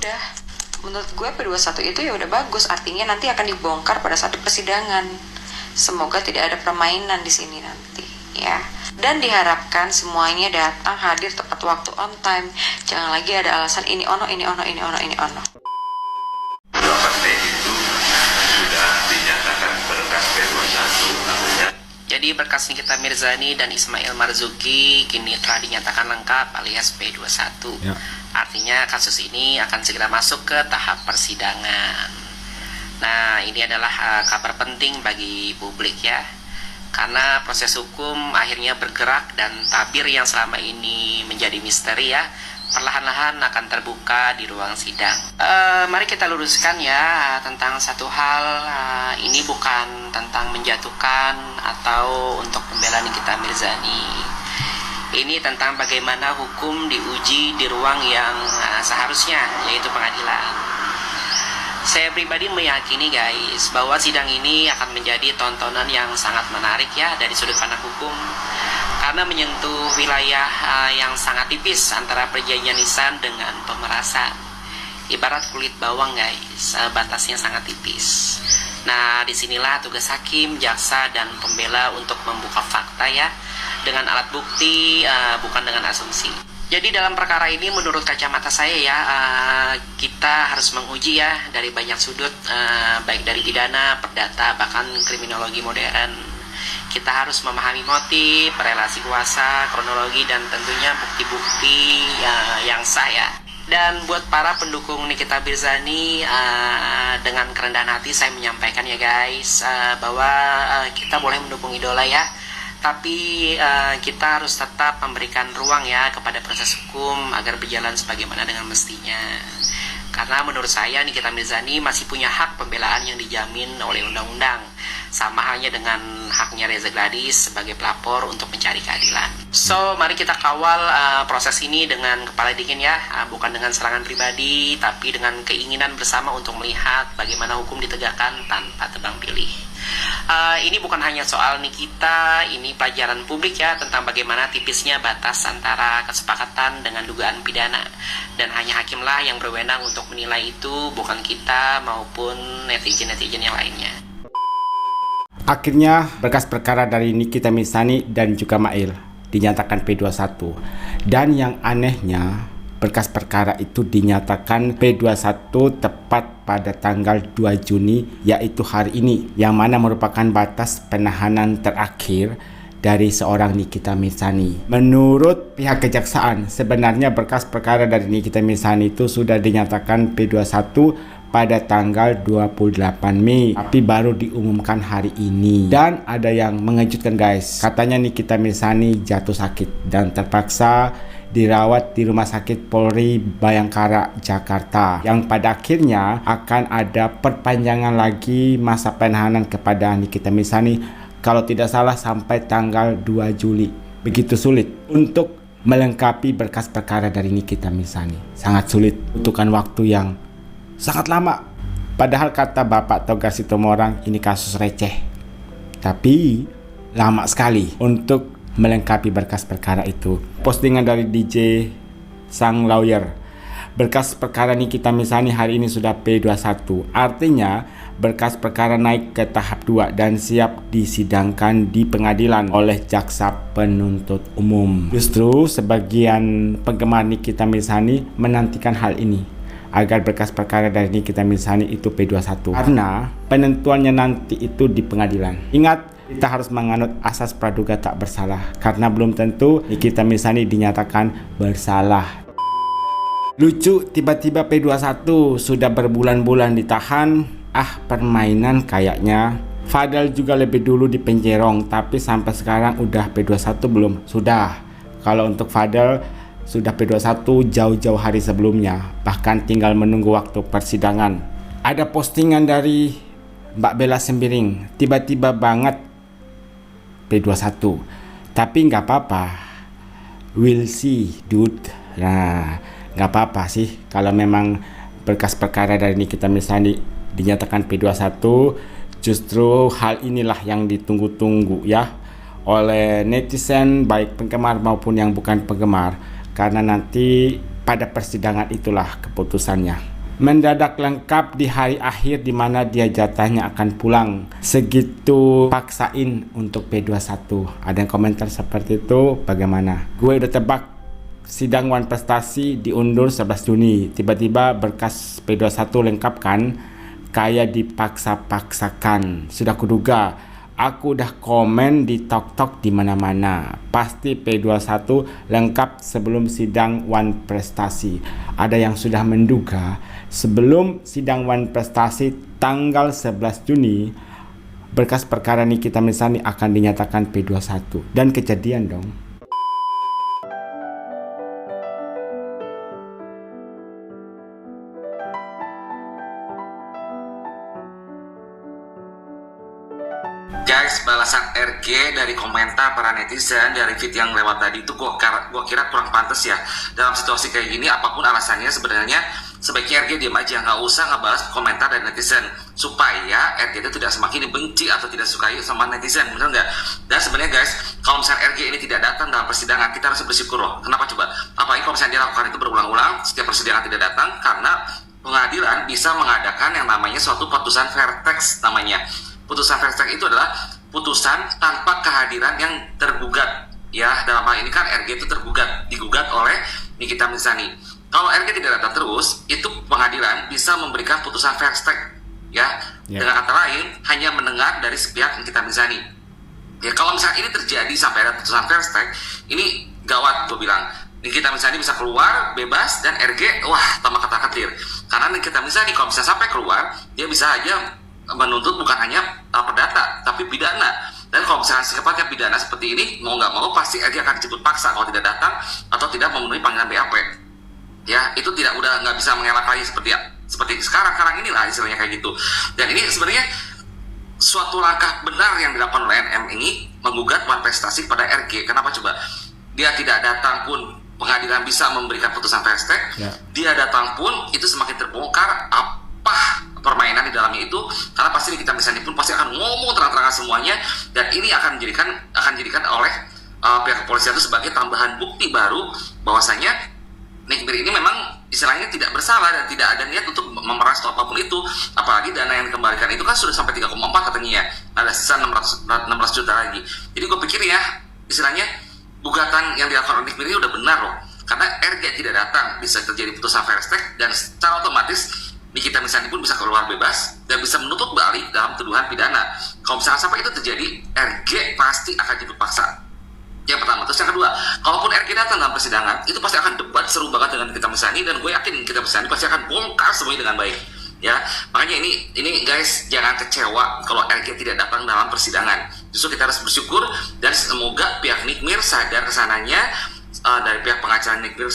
udah, menurut gue P21 itu ya udah bagus, artinya nanti akan dibongkar pada saat persidangan. Semoga tidak ada permainan di sini nanti ya. Dan diharapkan semuanya datang hadir tepat waktu, on time. Jangan lagi ada alasan ini ono. Dua partai itu sudah dinyatakan berkas P21 namanya. Jadi berkas Nikita Mirzani dan Ismail Marzuki kini telah dinyatakan lengkap alias P21. Ya. Artinya kasus ini akan segera masuk ke tahap persidangan. Nah, ini adalah kabar penting bagi publik ya. Karena proses hukum akhirnya bergerak dan tabir yang selama ini menjadi misteri ya, perlahan-lahan akan terbuka di ruang sidang. Mari kita luruskan ya tentang satu hal, ini bukan tentang menjatuhkan atau untuk pembelaan Nikita Mirzani. Ini tentang bagaimana hukum diuji di ruang yang seharusnya, yaitu pengadilan. Saya pribadi meyakini guys bahwa sidang ini akan menjadi tontonan yang sangat menarik ya dari sudut pandang hukum, karena menyentuh wilayah yang sangat tipis antara perjanjian lisan dengan pemerasan. Ibarat kulit bawang guys, batasnya sangat tipis. Nah, disinilah tugas hakim, jaksa, dan pembela untuk membuka fakta ya, dengan alat bukti, bukan dengan asumsi. Jadi dalam perkara ini menurut kacamata saya ya, kita harus menguji ya dari banyak sudut, baik dari pidana, perdata, bahkan kriminologi modern. Kita harus memahami motif, relasi kuasa, kronologi, dan tentunya bukti-bukti yang sah ya. Dan buat para pendukung Nikita Mirzani, dengan kerendahan hati saya menyampaikan ya guys, bahwa kita boleh mendukung idola ya, tapi kita harus tetap memberikan ruang ya kepada proses hukum agar berjalan sebagaimana dengan mestinya. Karena menurut saya Nikita Mirzani masih punya hak pembelaan yang dijamin oleh undang-undang, sama halnya dengan haknya Reza Gladys sebagai pelapor untuk mencari keadilan. So, mari kita kawal proses ini dengan kepala dingin ya, bukan dengan serangan pribadi, tapi dengan keinginan bersama untuk melihat bagaimana hukum ditegakkan tanpa tebang pilih. Ini bukan hanya soal Nikita, ini pelajaran publik ya tentang bagaimana tipisnya batas antara kesepakatan dengan dugaan pidana. Dan hanya hakimlah yang berwenang untuk menilai itu, bukan kita maupun netizen-netizen yang lainnya. Akhirnya berkas perkara dari Nikita Mirzani dan juga Mail dinyatakan P21. Dan yang anehnya, berkas perkara itu dinyatakan P21 tepat pada tanggal 2 Juni, yaitu hari ini, yang mana merupakan batas penahanan terakhir dari seorang Nikita Mirzani. Menurut pihak kejaksaan, sebenarnya berkas perkara dari Nikita Mirzani itu sudah dinyatakan P21 pada tanggal 28 Mei, tapi baru diumumkan hari ini. Dan ada yang mengejutkan guys, katanya Nikita Mirzani jatuh sakit dan terpaksa dirawat di Rumah Sakit Polri Bayangkara, Jakarta, yang pada akhirnya akan ada perpanjangan lagi masa penahanan kepada Nikita Mirzani, kalau tidak salah sampai tanggal 2 Juli. Begitu sulit untuk melengkapi berkas perkara dari Nikita Mirzani, sangat sulit, butuhkan waktu yang sangat lama. Padahal kata Bapak Toga Sitomorang ini kasus receh, tapi lama sekali untuk melengkapi berkas perkara itu. Postingan dari DJ Sang Lawyer, berkas perkara Nikita Mirzani hari ini sudah P21, artinya berkas perkara naik ke tahap 2 dan siap disidangkan di pengadilan oleh jaksa penuntut umum. Justru sebagian penggemar Nikita Mirzani menantikan hal ini, agar berkas perkara dari Nikita Mirzani itu P21, karena penentuannya nanti itu di pengadilan. Ingat, kita harus menganut asas praduga tak bersalah, karena belum tentu Nikita Mirzani dinyatakan bersalah. Lucu, tiba-tiba P21 sudah berbulan-bulan ditahan. Permainan kayaknya. Fadel juga lebih dulu dipenjerong, tapi sampai sekarang udah P21 belum? Sudah. Kalau untuk Fadel sudah P21 jauh-jauh hari sebelumnya, bahkan tinggal menunggu waktu persidangan. Ada postingan dari Mbak Bella Sembiring, tiba-tiba banget P21, tapi nggak apa-apa, we'll see dude. Nah, nggak apa-apa sih kalau memang berkas perkara dari Nikita Mirzani dinyatakan P21. Justru hal inilah yang ditunggu-tunggu ya oleh netizen, baik penggemar maupun yang bukan penggemar, karena nanti pada persidangan itulah keputusannya. mendadak lengkap di hari akhir di mana dia jatahnya akan pulang. Segitu paksain untuk P21. Ada yang komentar seperti itu, bagaimana? Gue udah tebak sidang Wan Prestasi diundur 11 Juni. Tiba-tiba berkas P21 lengkap kan? Kayak dipaksa-paksakan. Sudah kuduga. Aku udah komen di Tok-Tok di mana-mana. Pasti P21 lengkap sebelum sidang Wan Prestasi. Ada yang sudah menduga sebelum sidang Wan Prestasi tanggal 11 Juni berkas perkara Nikita Mirzani akan dinyatakan P21. Dan kejadian dong. Guys, balasan RG dari komentar para netizen dari feed yang lewat tadi itu gua kira kurang pantas ya. Dalam situasi kayak gini, apapun alasannya sebenarnya sebaiknya RG diam aja, nggak usah ngebalas komentar dari netizen supaya RG itu tidak semakin dibenci atau tidak sukai sama netizen, bener nggak? Dan sebenarnya guys, kalau misalnya RG ini tidak datang dalam persidangan, kita harus bersyukur loh. Kenapa coba? Apalagi kalau misalnya dia lakukan itu berulang-ulang, setiap persidangan tidak datang, karena pengadilan bisa mengadakan yang namanya suatu putusan fair text namanya. Putusan fair text itu adalah putusan tanpa kehadiran yang tergugat. Ya, dalam hal ini kan RG itu digugat oleh Nikita Mirzani. Kalau RG tidak datang terus, itu pengadilan bisa memberikan putusan fair text. Ya, dengan kata lain, hanya mendengar dari sepihak Nikita Mirzani. Ya, kalau misalnya ini terjadi sampai ada putusan fair text, ini gawat, gue bilang. Nikita Mirzani bisa keluar bebas dan RG, wah, tambah kata-katir. Karena Nikita Mirzani kalau misalnya sampai keluar, dia bisa aja menuntut bukan hanya perdata tapi pidana. Dan kalau misalnya sikapnya pidana seperti ini, mau nggak mau pasti RG akan dijemput paksa kalau tidak datang atau tidak memenuhi panggilan BAP. Ya, itu udah nggak bisa mengelak lagi seperti sekarang inilah istilahnya kayak gitu. Dan ini sebenarnya suatu langkah benar yang dilakukan oleh NM ini, menggugat Wan Prestasi pada RG. Kenapa coba? Dia tidak datang pun pengadilan bisa memberikan putusan fair text. Dia datang pun itu semakin terbongkar apa permainan di dalamnya itu, karena pasti Nikita Mirzani pun pasti akan ngomong terang-terangan semuanya, dan ini akan dijadikan oleh pihak kepolisian itu sebagai tambahan bukti baru bahwasanya Nikmir ini memang istilahnya tidak bersalah dan tidak ada niat untuk memeras atau apapun itu. Apalagi dana yang dikembalikan itu kan sudah sampai 3,4 katanya ya, ada sisa 16 juta lagi. Jadi gue pikir ya, istilahnya gugatan yang dilakukan oleh Nikmir ini udah benar loh, karena RG tidak datang bisa terjadi putusan fair text, dan secara otomatis Nikita Mirzani pun bisa keluar bebas dan bisa menuntut balik dalam tuduhan pidana. Kalau misalnya sampai itu terjadi, RG pasti akan dipaksa. Yang pertama. Terus yang kedua, kalaupun RG datang dalam persidangan, itu pasti akan debat seru banget dengan Nikita Mirzani, dan gue yakin Nikita Mirzani pasti akan bongkar semuanya dengan baik. Ya, makanya ini guys, jangan kecewa kalau RG tidak datang dalam persidangan. Justru kita harus bersyukur, dan semoga pihak Nikmir sadar kesananya, dari pihak pengacara Nikmir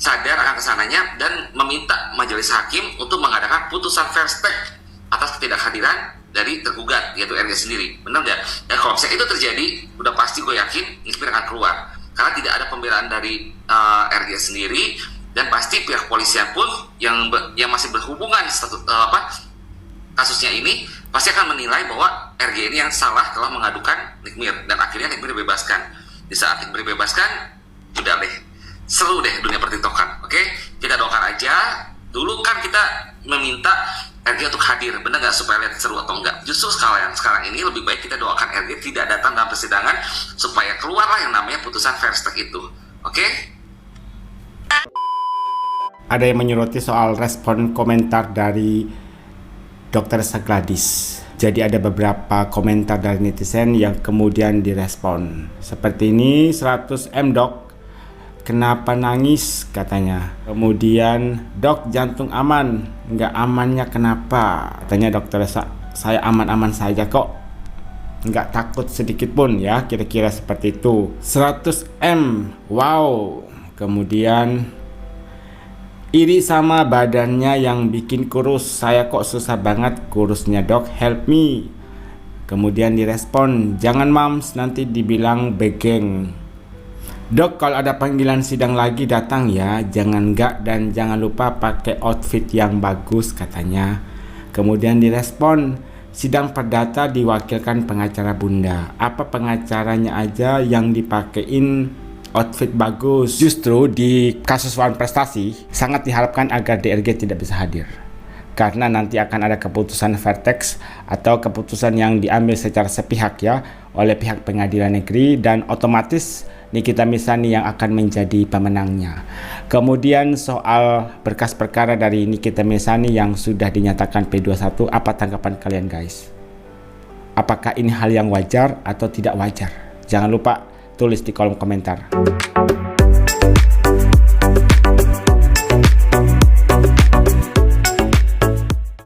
sadar akan kesananya, dan meminta majelis hakim untuk mengadakan putusan fair text atas ketidakhadiran dari tergugat, yaitu RG sendiri. Benar nggak? Dan kalau misalnya itu terjadi, udah pasti gue yakin Nikmir akan keluar, karena tidak ada pembelaan dari RG sendiri, dan pasti pihak kepolisian pun yang masih berhubungan kasusnya ini pasti akan menilai bahwa RG ini yang salah telah mengadukan Nikmir, dan akhirnya Nikmir dibebaskan. Di saat Nikmir dibebaskan, udah deh, seru deh dunia pertiktokan. Oke, kita doakan aja. Dulu kan kita meminta RG untuk hadir, bener nggak, supaya lihat seru atau enggak. Justru sekarang ini lebih baik kita doakan RG tidak datang dalam persidangan supaya keluarlah yang namanya putusan fair text itu. Oke? Ada yang menyoroti soal respon komentar dari Dr. Sagladis. Jadi ada beberapa komentar dari netizen yang kemudian direspon. Seperti ini, 100M dok, kenapa nangis katanya. Kemudian, dok jantung aman, nggak amannya kenapa? Katanya dokter, saya aman-aman saja kok, nggak takut sedikit pun ya, kira-kira seperti itu. 100M, wow. Kemudian, iri sama badannya yang bikin kurus, saya kok susah banget kurusnya dok, help me. Kemudian direspon, jangan mams nanti dibilang begeng. Dok, kalau ada panggilan sidang lagi datang ya, jangan enggak, dan jangan lupa pakai outfit yang bagus katanya. Kemudian direspon, sidang perdata diwakilkan pengacara bunda. Apa pengacaranya aja yang dipakein outfit bagus. Justru di kasus Wan Prestasi sangat diharapkan agar DRG tidak bisa hadir, karena nanti akan ada keputusan vertex atau keputusan yang diambil secara sepihak ya oleh pihak pengadilan negeri, dan otomatis Nikita Mirzani yang akan menjadi pemenangnya. Kemudian soal berkas perkara dari Nikita Mirzani yang sudah dinyatakan P21, apa tanggapan kalian guys? Apakah ini hal yang wajar atau tidak wajar? Jangan lupa tulis di kolom komentar.